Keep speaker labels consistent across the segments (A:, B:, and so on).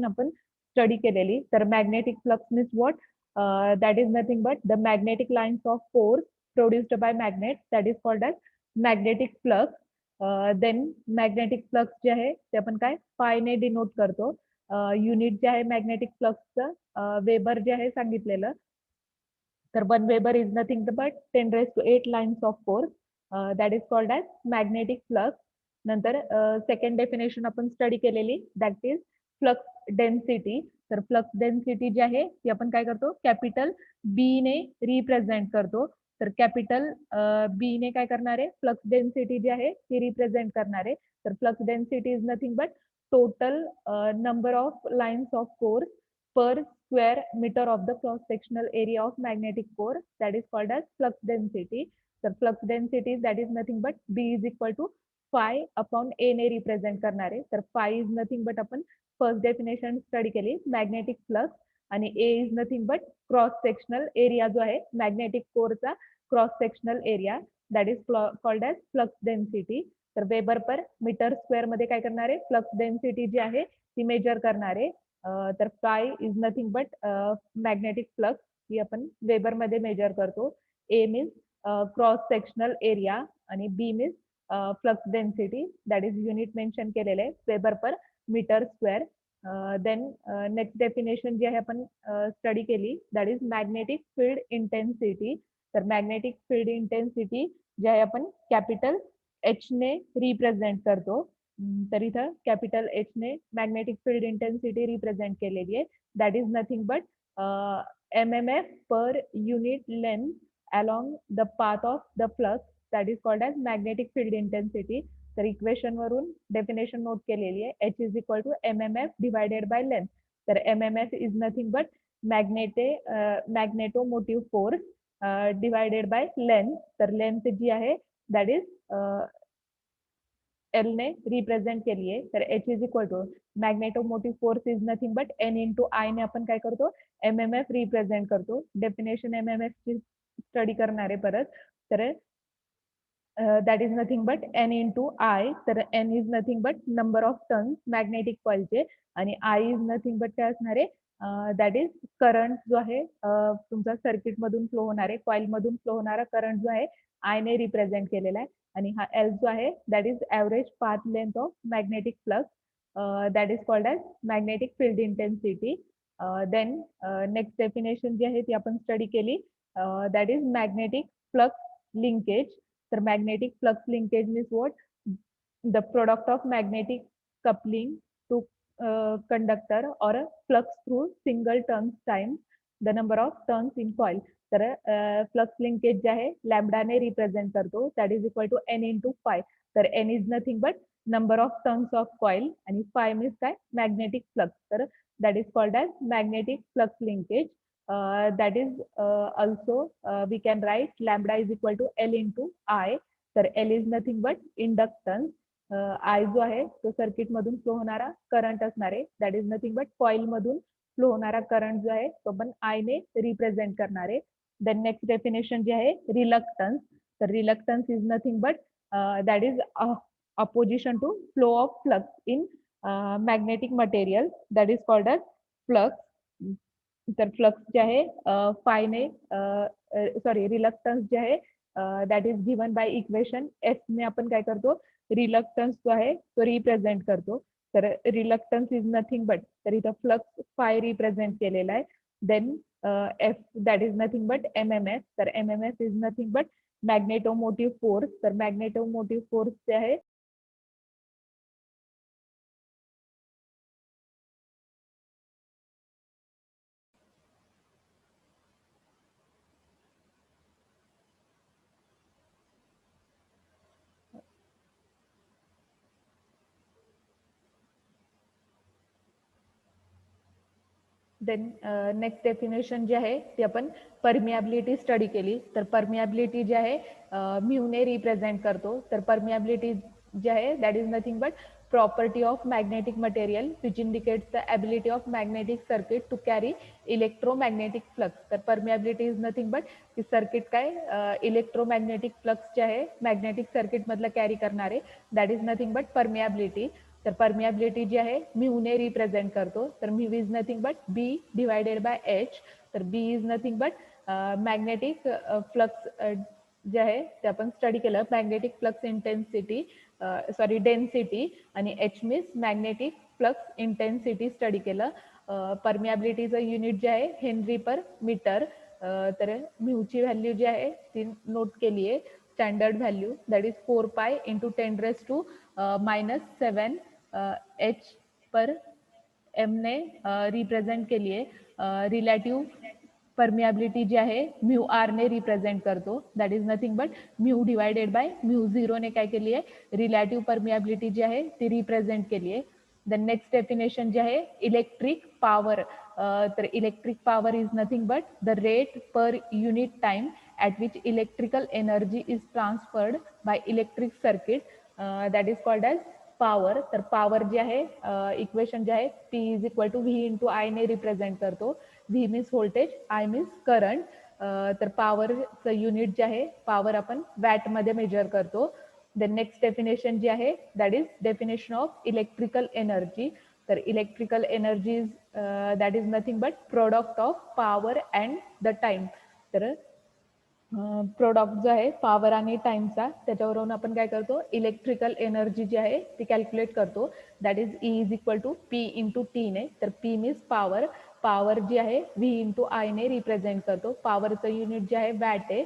A: आपण स्टडी केलेली. तर magnetic flux means what, that is nothing but the magnetic lines of force produced by magnet, that is called as magnetic flux. Then magnetic flux जे आहे ते आपण काय फायने denote करतो. युनिट जे आहे मॅग्नेटिक फ्लक्सचं वेबर जे आहे सांगितलेलं. तर 1 weber is nothing but 10⁸ lines of force, that is called as magnetic flux. नंतर सेकंड डेफिनेशन आपण स्टडी केलेली, दॅट इज फ्लक्स डेन्सिटी. तर फ्लक्स डेन्सिटी जी आहे ती आपण काय करतो, कॅपिटल बी ने रिप्रेझेंट करतो. तर कॅपिटल बी ने काय करणार आहे, फ्लक्स डेन्सिटी जी आहे ती रिप्रेझेंट करणार आहे. तर flux density is nothing but total number of lines of force per square meter of the cross sectional area of magnetic core, that is called as flux density. The flux density that is nothing but B is equal to phi upon A ने represent करणार आहे. तर phi is nothing but आपण first definition study केली magnetic flux, आणि A is nothing but cross sectional area जो आहे magnetic core चा cross sectional area, that is called as flux density. तर वेबर पर मीटर स्क्वेअर मध्ये काय करणार आहे, फ्लक्स डेन्सिटी जी आहे ती मेजर करणार आहे. तर phi is nothing but magnetic flux, ही आपण वेबर मध्ये मेजर करतो. A means cross sectional area आणि B means flux density, that is unit mention केलेले आहे weber per meter square. Then next definition जी आहे आपण स्टडी केली, that is magnetic field intensity. तर मॅग्नेटिक फील्ड इंटेन्सिटी जे आहे आपण कॅपिटल एच ने रिप्रेझेंट करतो. तर इथं कॅपिटल एच ने मॅग्नेटिक फील्ड इंटेन्सिटी रिप्रेझेंट केलेली आहे, that is nothing but MMF per unit length along the path of the flux, that is called as magnetic field intensity. तर इक्वेशन वरून definition note केलेली आहे, H is equal to MMF divided by length. तर MMF is nothing but magnetomotive force divided by length. तर length जी आहे that is L ने represent केली आहे. तर H is equal to magnetomotive force is nothing but N into I ने आपण काय करतो, MMF रिप्रेझेंट करतो. डेफिनेशन MMF ची स्टडी करणार आहे परत. तर that is nothing but N into I. तर N is nothing but number of turns magnetic कॉइलचे, आणि आय इज नथिंग बट काय असणार आहे, दॅट इज करंट जो आहे तुमचा सर्किट मधून फ्लो होणारे, कॉइल मधून फ्लो होणारा करंट जो आहे आय ने रिप्रेझेंट केलेला आहे. आणि हा एल जो आहे that is average path length of magnetic flux, that is called as magnetic field intensity. Then next definition जी आहे ती आपण स्टडी केली, that is magnetic flux linkage. तर magnetic flux linkage means what, the product of magnetic coupling to conductor or a flux through single turns times the number of turns in coil. तर flux linkage जे आहे लॅम्बडाने represent करतो, that is equal to N into phi. तर N is nothing but number of turns of coil, आणि phi means काय, magnetic flux. तर that is called as magnetic flux linkage. That is also we can write lambda is equal to L into I. तर L is nothing but inductance, I जो आहे तो circuit मधून flow होणारा current असणार आहे, that is nothing but coil मधून flow होणारा करंट जो आहे तो पण आय ने रिप्रेझेंट करणार आहे. देन नेक्स्ट डेफिनेशन जे आहे रिलक्टन्स. तर reluctance is nothing but that is opposition to flow of flux in magnetic material, that is called as flux. तर फ्लक्स जे आहे फायने सॉरी रिलक्टन्स जे आहे that is given by equation S ने आपण काय करतो, रिलक्टन्स जो आहे तो रिप्रेझेंट करतो. तर रिलक्टन्स इज नथिंग बट, तर इथं फ्लक्स फाय रिप्रेझेंट केलेला आहे. Then F that is nothing but MMF. तर MMF is nothing but magnetomotive force. तर मॅग्नेटोमोटिव्ह फोर्स जे आहे देन नेक्स्ट डेफिनेशन जे आहे ती आपण परमियाबिलिटी स्टडी केली. तर परमियाबिलिटी जे आहे म्यूने रिप्रेझेंट करतो. तर परमियाबिलिटी जे आहे that is nothing but property of magnetic material which indicates the ability of magnetic circuit to carry electromagnetic flux. तर परमियाबिलिटी इज नथिंग बट की सर्किट काय इलेक्ट्रोमॅग्नेटिक फ्लक्स जे आहे मॅग्नेटिक सर्किट मधलं कॅरी करणारे, that is nothing but permeability. तर permeability जी आहे म्यूने रिप्रेझेंट करतो. तर mu is nothing but B divided by H. तर B is nothing but magnetic flux जे आहे ते आपण स्टडी केलं, मॅग्नेटिक फ्लक्स इंटेन्सिटी डेन्सिटी, आणि H means magnetic flux intensity study केलं. परमियाबिलिटीचं युनिट जे आहे हेनरी पर मीटर. तर म्यूची व्हॅल्यू जी आहे ती नोट केली आहे, standard value that is 4 pi into 10⁻⁻7 H per M ने रिप्रेझेंट केली आहे. रिलेटिव्ह परमियाबिलिटी जी आहे म्यू आर ने रिप्रेझेंट करतो, that is nothing but mu divided by mu zero ने काय केली आहे रिलेटिव्ह परमियाबिलिटी जी आहे ती रिप्रेझेंट केली आहे. द नेक्स्ट डेफिनेशन जे आहे इलेक्ट्रिक पॉवर. तर electric power is nothing but the rate per unit time at which electrical energy is transferred by electric circuit, that is called as power. तर power जे आहे equation जे आहे P is equal to V into I ने represent करतो. V means voltage, I means current. तर पॉवरचं unit जे आहे पॉवर आपण वॅटमध्ये मेजर करतो. द नेक्स्ट डेफिनेशन जी आहे that is definition of electrical energy. तर electrical energy that is nothing but product of power and the time. तर प्रोडक्ट जो आहे पॉवर आणि टाइमचा, त्याच्यावरून आपण काय करतो इलेक्ट्रिकल एनर्जी जी आहे ती कॅल्क्युलेट करतो. That is E is equal to P into T ने. तर पी मीन्स पॉवर, पॉवर जी आहे व्ही इंटू आय ने रिप्रेझेंट करतो. पॉवरचं युनिट जे आहे वॅट आहे.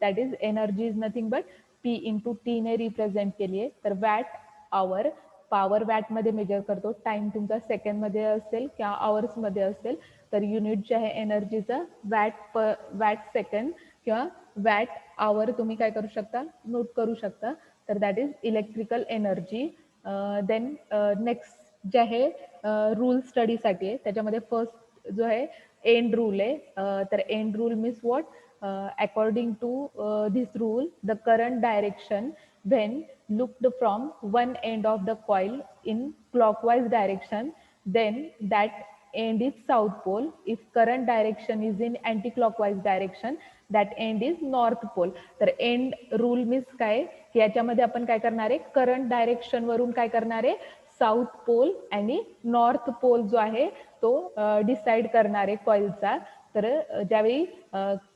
A: That is energy is nothing but P into T ने रिप्रेझेंट केली आहे. तर वॅट आवर, पॉवर वॅटमध्ये मेजर करतो. टाइम तुमचा सेकंडमध्ये असेल किंवा आवर्समध्ये असेल तर युनिट जे आहे एनर्जीचा वॅट सेकंड किंवा वॅट आवर तुम्ही काय करू शकता नोट करू शकता. तर that is electrical energy. Then next जे आहे रूल स्टडीसाठी आहे, त्याच्यामध्ये फर्स्ट जो आहे एंड रूल आहे. तर end rule means what, according to this rule the current direction when looked from one end of the coil in clockwise direction, then that end is south pole. If current direction is in anti-clockwise direction, that end is north pole. तर end rule means काय की याच्यामध्ये आपण काय करणार आहे current direction वरून काय करणार आहे साऊथ पोल आणि नॉर्थ पोल जो आहे तो डिसाइड करणार आहे कॉइलचा. तर ज्यावेळी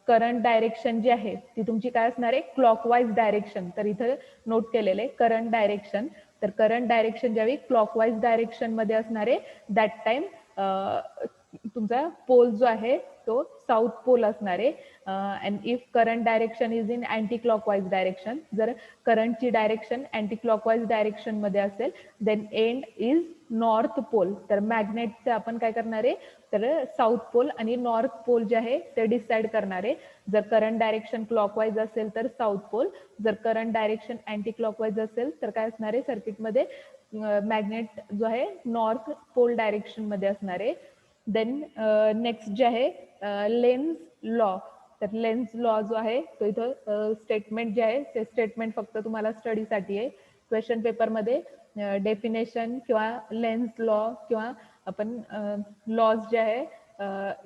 A: करंट डायरेक्शन जी आहे ती तुमची काय असणार आहे क्लॉकवाईज डायरेक्शन. तर इथं नोट केलेलं आहे करंट डायरेक्शन. तर करंट डायरेक्शन ज्यावेळी क्लॉकवाईज डायरेक्शन मध्ये असणार आहे दॅट टाइम तुमचा पोल जो आहे तो साऊथ पोल असणार आहे. And if current direction is in anti clockwise direction, जर करंटची डायरेक्शन अँटी क्लॉकवाईज डायरेक्शन मध्ये असेल then end is north pole. तर मॅग्नेटचं आपण काय करणार आहे तर साऊथ पोल आणि नॉर्थ पोल जे आहे ते डिसाइड करणार आहे. जर करंट डायरेक्शन क्लॉकवाईज असेल तर साऊथ पोल, जर करंट डायरेक्शन अँटी क्लॉकवाईज असेल तर काय असणार आहे सर्किटमध्ये मॅग्नेट जो आहे नॉर्थ पोल डायरेक्शन मध्ये असणार आहे. देन नेक्स्ट जे आहे लेन्झ लॉ. तर लेन्झ लॉ जो आहे तो इथं स्टेटमेंट जे आहे ते स्टेटमेंट फक्त तुम्हाला स्टडीसाठी आहे. क्वेश्चन पेपरमध्ये डेफिनेशन किंवा लेन्झ लॉ किंवा आपण लॉज जे आहे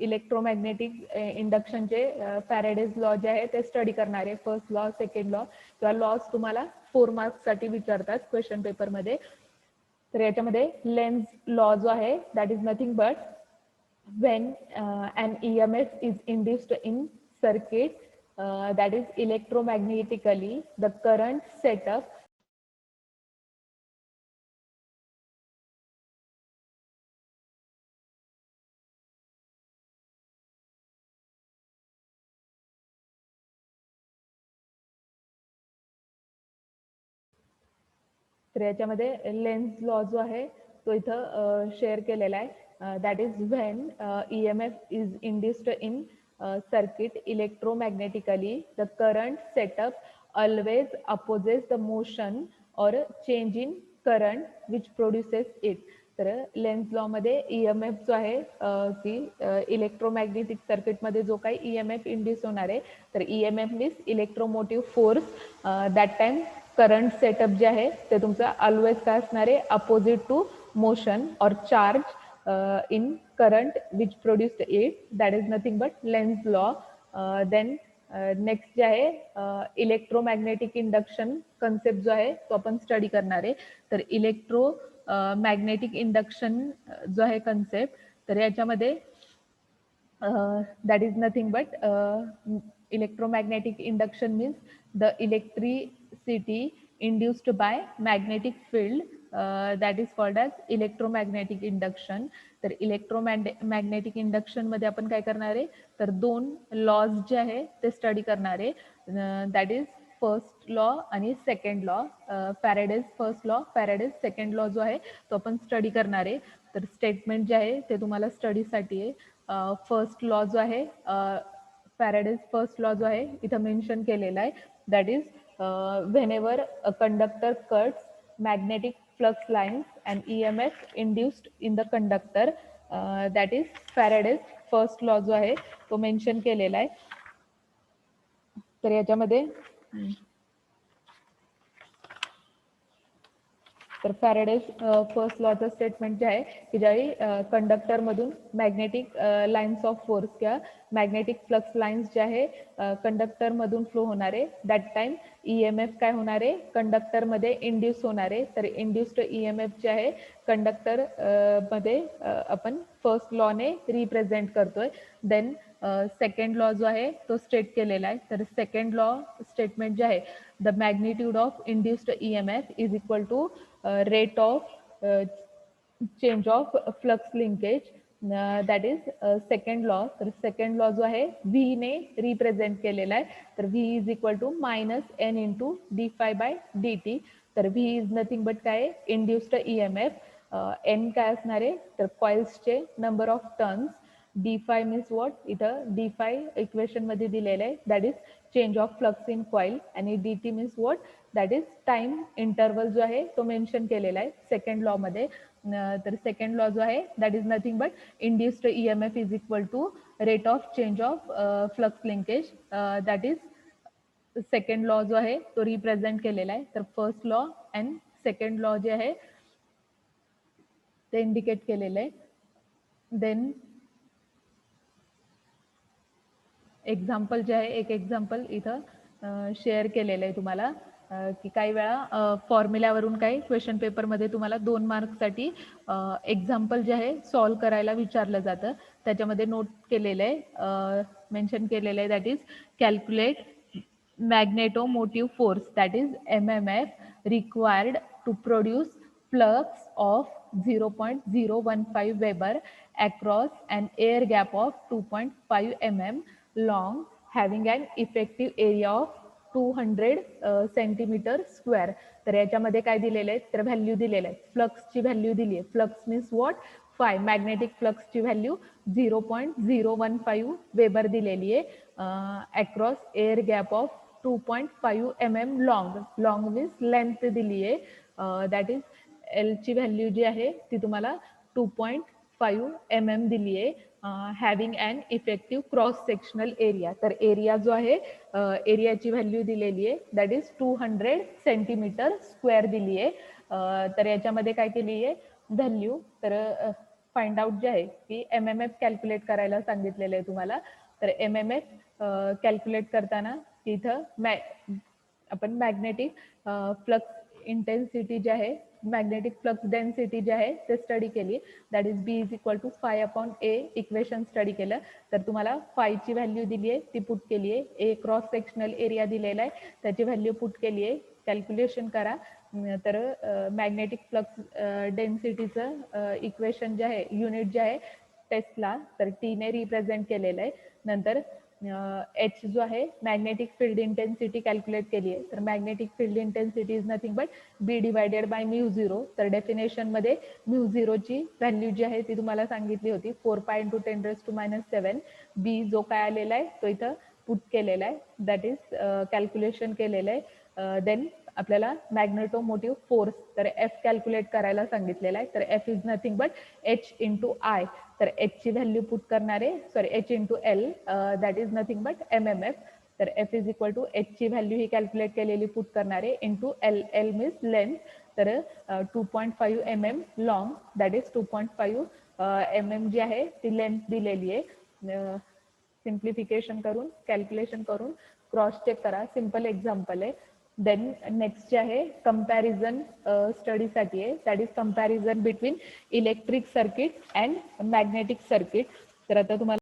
A: इलेक्ट्रोमॅग्नेटिक इंडक्शनचे फॅरेडेज लॉ जे आहे ते स्टडी करणार आहे. फर्स्ट लॉ, सेकंड लॉ किंवा लॉज तुम्हाला 4 मार्क्ससाठी विचारतात क्वेश्चन पेपरमध्ये. तर याच्यामध्ये लेन्झ लॉ जो आहे that is nothing but when an EMF is induced in circuit that is electromagnetically, the current setup तर याच्यामध्ये लेन्झ लॉ जो आहे तो इथं शेअर केलेला आहे. That is when EMF is induced in circuit electromagnetically, the current setup always opposes the motion or change in current which produces it. तर Lenz law मध्ये EMF जो आहे की इलेक्ट्रोमॅग्नेटिक सर्किटमध्ये जो काही EMF इंड्यूस होणार आहे तर EMF means electromotive force. That time current setup जे आहे ते तुमचं ऑलवेज काय असणार आहे opposite to motion or charge in current which produced it. That is nothing but Lenz law. Then next जे आहे इलेक्ट्रोमॅग्नेटिक इंडक्शन कन्सेप्ट जो आहे तो आपण स्टडी करणार आहे. तर मॅग्नेटिक इंडक्शन जो आहे कन्सेप्ट, तर याच्यामध्ये that is nothing but electromagnetic induction means the electricity induced by magnetic field, that is called as electromagnetic induction. तर इलेक्ट्रोमॅग्नेटिक इंडक्शन मध्ये आपण काय करणार आहे, तर दोन लॉज जे आहे ते स्टडी करणार आहे, दॅट इज फर्स्ट लॉ आणि second law. Faraday's first law, Faraday's second law जो आहे तो आपण स्टडी करणार आहे. तर स्टेटमेंट जे आहे ते तुम्हाला स्टडीसाठी आहे. फर्स्ट लॉ जो आहे, फॅरेडेज फर्स्ट लॉ जो आहे इथं मेन्शन केलेला आहे, that is whenever a conductor cuts magnetic flux lines and EMF induced in the conductor, that is Faraday's first law जो आहे तो मेन्शन केलेला आहे. तर याच्यामध्ये तर फॅरेडेज फर्स्ट लॉचं स्टेटमेंट जे आहे की ज्यावेळी कंडक्टरमधून मॅग्नेटिक लाईन्स ऑफ फोर्स किंवा मॅग्नेटिक फ्लक्स लाईन्स जे आहे कंडक्टरमधून फ्लो होणारे, दॅट टाइम EMF काय होणार आहे, कंडक्टरमध्ये इंड्यूस होणार आहे. तर इंड्युस्ड EMF जे आहे कंडक्टर मध्ये आपण फर्स्ट लॉने रिप्रेझेंट करतोय. देन सेकंड लॉ जो आहे तो स्टेट केलेला आहे. तर सेकंड लॉ स्टेटमेंट जे आहे, the magnitude of induced EMF is equal to rate of change of flux linkage, that is second law. तर सेकंड लॉ जो आहे V ने रिप्रेझेंट केलेला आहे. तर V is equal to minus N into d∅dt. तर V इज नथिंग बट काय, induced EMF. N काय असणार आहे, तर कॉइल्सचे number of turns. d∅ means what, इथं d∅ इक्वेशन मध्ये दिलेलं आहे, that is change of flux in coil. आणि dt means what, that is time interval जो आहे तो मेन्शन केलेला आहे सेकंड लॉ मध्ये. तर सेकंड लॉ जो आहे that is nothing but induced EMF is equal to rate of change of flux linkage, that is second law जो आहे तो रिप्रेझेंट केलेला आहे. तर first law and second law जे आहे ते इंडिकेट केलेलं आहे. देन एक्झाम्पल जे आहे, एक एक्झाम्पल इथं शेअर केलेलं आहे तुम्हाला, की काही वेळा फॉर्म्युल्यावरून काही क्वेश्चन पेपरमध्ये तुम्हाला 2 मार्क्ससाठी एक्झाम्पल जे आहे सॉल्व करायला विचारलं जातं. त्याच्यामध्ये नोट केलेलं आहे, मेन्शन केलेलं आहे, that is calculate magnetomotive force, that is MMF required to produce flux of 0.015 Weber across an air gap of 2.5 mm long, having an effective area of 200 centimetre square. तर याच्यामध्ये काय दिलेलं आहे, तर व्हॅल्यू दिलेलं आहे, फ्लक्सची व्हॅल्यू दिली आहे. Flux means what, five, magnetic फ्लक्सची व्हॅल्यू 0.015 वेबर दिलेली आहे, across air gap of 2.5 mm long. Long means length दिली आहे, दॅट इज L ची व्हॅल्यू जी आहे ती तुम्हाला 2.5 mm दिली आहे. Having and effective cross sectional area. तर एरिया जो आहे, एरियाची व्हॅल्यू दिलेली आहे, दॅट इज 200 सेंटीमीटर स्क्वेअर दिली आहे. तर याच्यामध्ये काय केली आहे व्हॅल्यू, तर फाइंड आउट जे आहे की MMF कॅल्क्युलेट करायला सांगितलेलं आहे तुम्हाला. तर MMF कॅल्क्युलेट करताना तिथं आपण मॅग्नेटिक फ्लक्स इंटेन्सिटी जे आहे, मॅग्नेटिक फ्लक्स डेन्सिटी जे आहे ते स्टडी केली, that is B is equal to φ/a. Equation study केलं, तर तुम्हाला फायची व्हॅल्यू दिली आहे ती पुट केली आहे. ए क्रॉस सेक्शनल एरिया दिलेला आहे, त्याची व्हॅल्यू पुट केली आहे. कॅल्क्युलेशन करा. तर मॅग्नेटिक फ्लक्स डेन्सिटीचं इक्वेशन जे आहे, युनिट जे आहे टेस्ला, तर T ने रिप्रेझेंट केलेलं आहे. नंतर H जो आहे मॅग्नेटिक फील्ड इंटेन्सिटी कॅल्क्युलेट केली आहे, तर magnetic field intensity is nothing but B divided by μ0. तर डेफिनेशन मध्ये μ0 ची व्हॅल्यू जी आहे ती तुम्हाला सांगितली होती, 4π × 10⁻⁷. B जो काय आलेला आहे तो इथं पुट केलेला आहे, दॅट इज कॅल्क्युलेशन केलेलं आहे. देन आपल्याला मॅग्नेटोमोटिव्ह फोर्स, तर F कॅल्क्युलेट करायला सांगितलेला आहे. तर F is nothing but H × I. तर H ची व्हॅल्यू पुट करणारे, sorry H × L, that is nothing but MMF. तर F is equal to H ची व्हॅल्यू ही कॅल्क्युलेट केलेली पुट करणारे into L. L means length. तर 2.5 mm long, that is 2.5 mm जी आहे ती लेंथ दिलेली आहे. सिम्प्लिफिकेशन करून, कॅल्क्युलेशन करून क्रॉस चेक करा. सिम्पल एक्झाम्पल आहे. देन नेक्स्ट जे आहे कंपॅरिझन स्टडीसाठी आहे, that is comparison between electric circuit and magnetic circuit. तर आता तुम्हाला